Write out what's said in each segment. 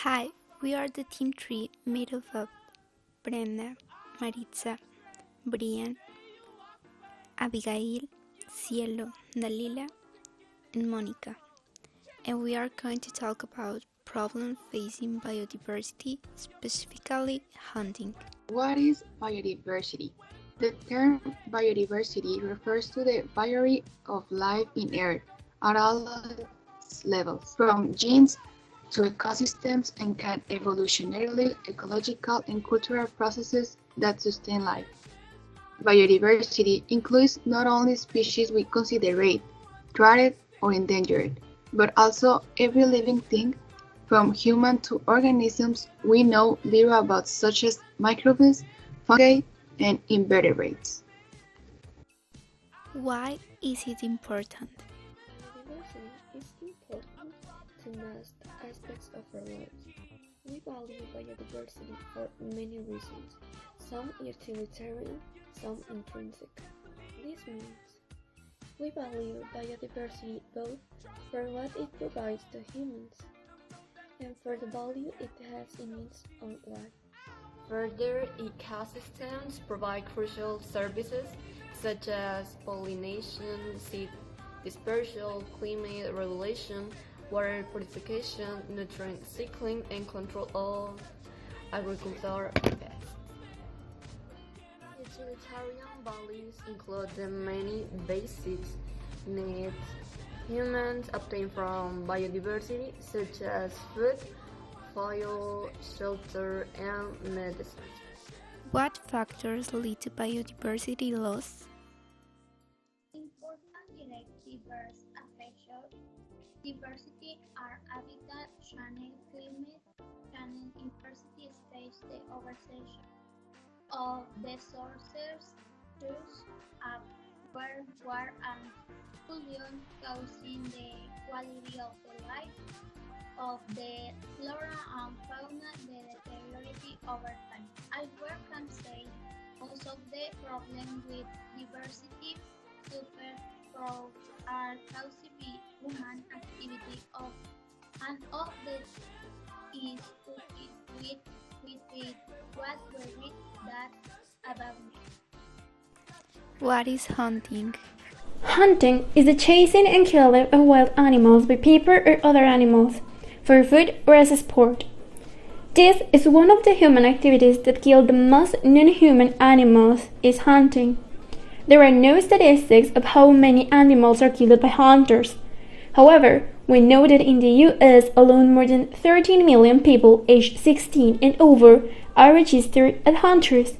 Hi, we are the Team 3 made up of Brenda, Maritza, Brian, Abigail, Cielo, Dalila, and Monica. And we are going to talk about problems facing biodiversity, specifically hunting. What is biodiversity? The term biodiversity refers to the variety of life in Earth at all its levels, from genes to ecosystems, and can evolutionarily, ecological, and cultural processes that sustain life. Biodiversity includes not only species we consider rare, threatened, or endangered, but also every living thing, from humans to organisms we know little about such as microbes, fungi, and invertebrates. Why is it important? Biodiversity is important to most aspects of our lives. We value biodiversity for many reasons, some utilitarian, some intrinsic. This means we value biodiversity both for what it provides to humans and for the value it has in its own right. Further, ecosystems provide crucial services such as pollination, seed dispersal, climate regulation, water purification, nutrient cycling, and control of agricultural pests. Utilitarian values include the many basic needs humans obtain from biodiversity, such as food, fuel, shelter, and medicine. What factors lead to biodiversity loss? Important direct diverse affections diversity are habitat, channel, climate, channel diversity stage the oversaturation of the sources, use of where, war, and pollution causing the quality of the life of the flora and fauna the deteriorate over time. I work can say most of the problem with diversity super growth are caused by human activity of and of the is to it with it what worried that about me. What is hunting? Hunting is the chasing and killing of wild animals by people or other animals, for food or as a sport. This is one of the human activities that kill the most non-human animals, is hunting. There are no statistics of how many animals are killed by hunters. However, we know that in the US alone more than 13 million people aged 16 and over are registered as hunters.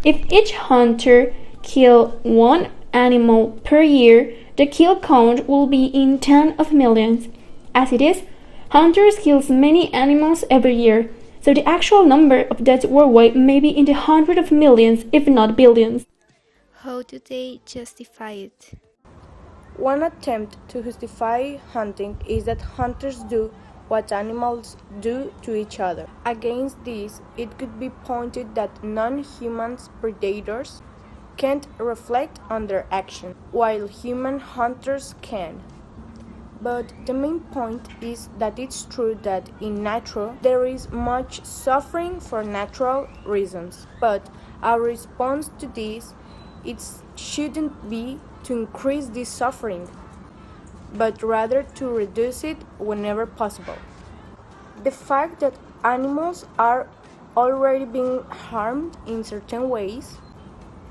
If each hunter kills one animal per year, the kill count will be in 10 of millions. As it is, hunters kill many animals every year, so the actual number of deaths worldwide may be in the hundreds of millions, if not billions. How do they justify it? One attempt to justify hunting is that hunters do what animals do to each other. Against this, it could be pointed that non-human predators can't reflect on their action, while human hunters can. But the main point is that it's true that in nature there is much suffering for natural reasons, but our response to this it shouldn't be to increase this suffering, but rather to reduce it whenever possible. The fact that animals are already being harmed in certain ways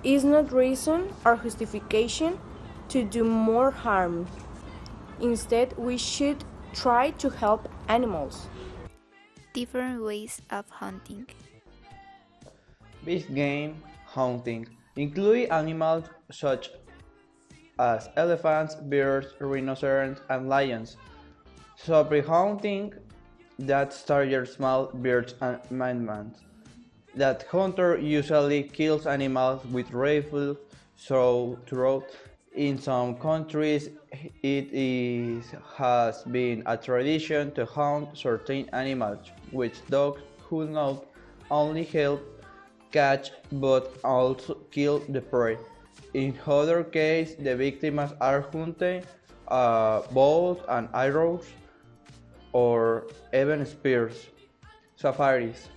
is not reason or justification to do more harm. Instead, we should try to help animals. Different ways of hunting. Big game hunting includes animals such as elephants, bears, rhinoceros, and lions. Softprey hunting that targets small birds and mammals. That hunter usually kills animals with rifles throughout. In some countries, has been a tradition to hunt certain animals, which dogs who not only help catch but also kill the prey. In other cases, the victims are hunted bows and arrows or even spears. safaris.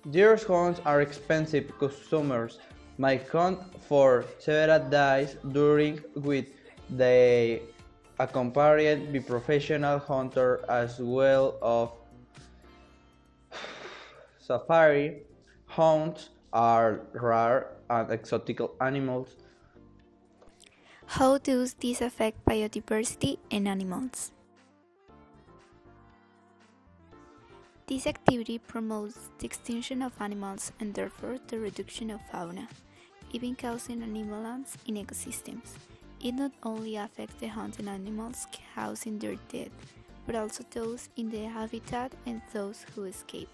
Deer hunts are expensive. Customers might hunt for several days during which they accompanied by professional hunters as well of safari hunts are rare and exotic animals. How does this affect biodiversity and animals? This activity promotes the extinction of animals and therefore the reduction of fauna, even causing an imbalance in ecosystems. It not only affects the hunted animals causing their death, but also those in the habitat and those who escape.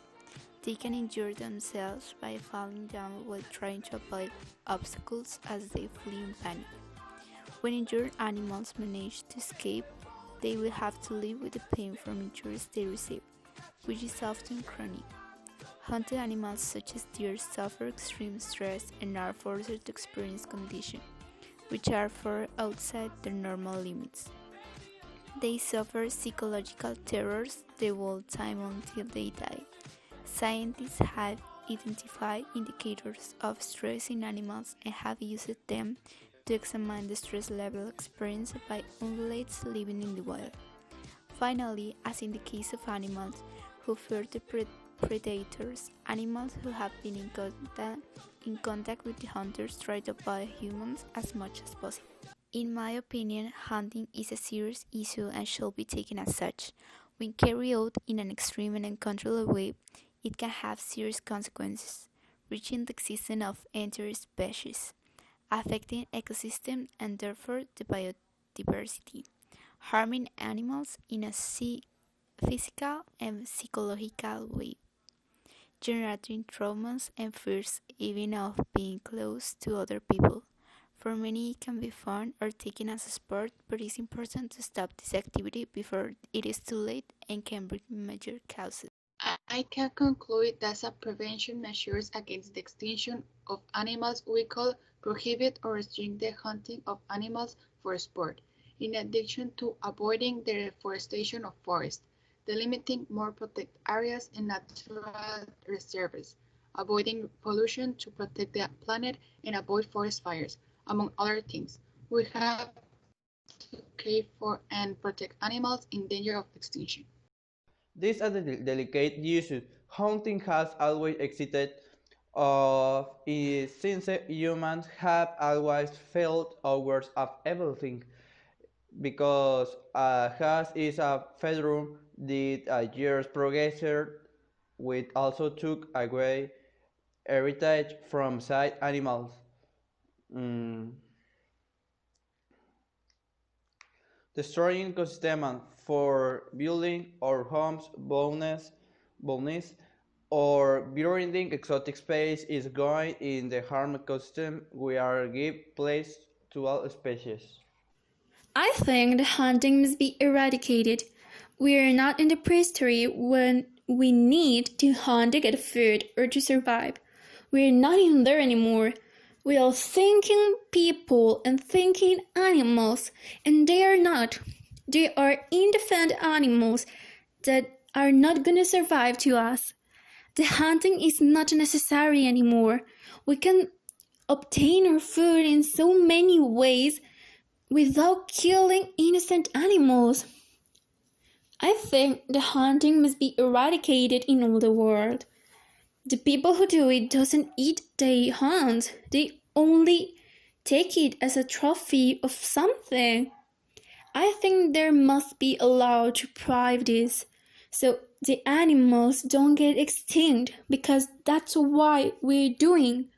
They can injure themselves by falling down while trying to avoid obstacles as they flee in panic. When injured animals manage to escape, they will have to live with the pain from injuries they receive, which is often chronic. Hunted animals such as deer suffer extreme stress and are forced to experience conditions which are far outside their normal limits. They suffer psychological terrors the whole time until they die. Scientists have identified indicators of stress in animals and have used them to examine the stress level experienced by ungulates living in the wild. Finally, as in the case of animals who fear the predators, animals who have been in contact with the hunters try to avoid humans as much as possible. In my opinion, hunting is a serious issue and should be taken as such. When carried out in an extreme and uncontrolled way, it can have serious consequences, reaching the existence of entire species, affecting ecosystems and therefore the biodiversity, harming animals in a physical and psychological way, generating traumas and fears even of being close to other people. For many, it can be fun or taken as a sport, but it's important to stop this activity before it is too late and can bring major causes. I can conclude that as prevention measures against the extinction of animals, we call prohibit or restrict the hunting of animals for sport, in addition to avoiding the deforestation of forests, delimiting more protected areas and natural reserves, avoiding pollution to protect the planet and avoid forest fires, among other things. We have to care for and protect animals in danger of extinction. This is a delicate issue. Hunting has always existed since humans have always felt awares of everything because has is a fedrum did years progressed which also took away heritage from side animals. Mm. Destroying ecosystem for building our homes, bonus, or building exotic space is going in the harm ecosystem. We are give place to all species. I think the hunting must be eradicated. We are not in the prehistory when we need to hunt to get food or to survive. We are not in there anymore. We are thinking people and thinking animals, and they are not. They are independent animals that are not going to survive to us. The hunting is not necessary anymore. We can obtain our food in so many ways without killing innocent animals. I think the hunting must be eradicated in all the world. The people who do it doesn't eat, they hunt. They only take it as a trophy of something. I think there must be a law to prohibit this, so the animals don't get extinct, because that's why we're doing.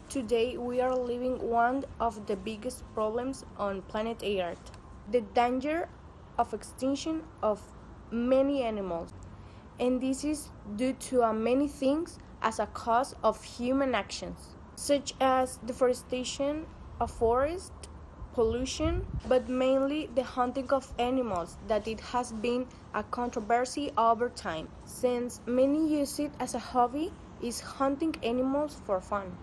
Today we are living one of the biggest problems on planet Earth, the danger of extinction of many animals. And this is due to many things as a cause of human actions, such as deforestation of forests, pollution, but mainly the hunting of animals, that it has been a controversy over time, since many use it as a hobby, is hunting animals for fun,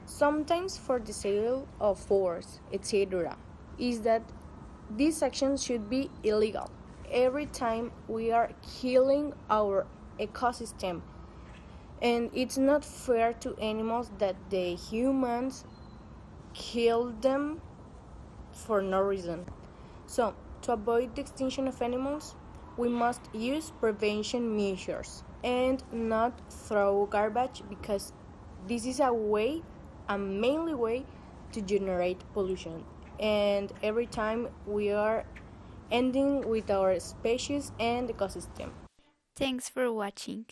sometimes for the sale of furs, etc. Is that these actions should be illegal. Every time we are killing our ecosystem. And it's not fair to animals that the humans kill them for no reason. So, to avoid the extinction of animals, we must use prevention measures and not throw garbage, because this is a mainly way to generate pollution. And every time we are ending with our species and ecosystem. Thanks for watching.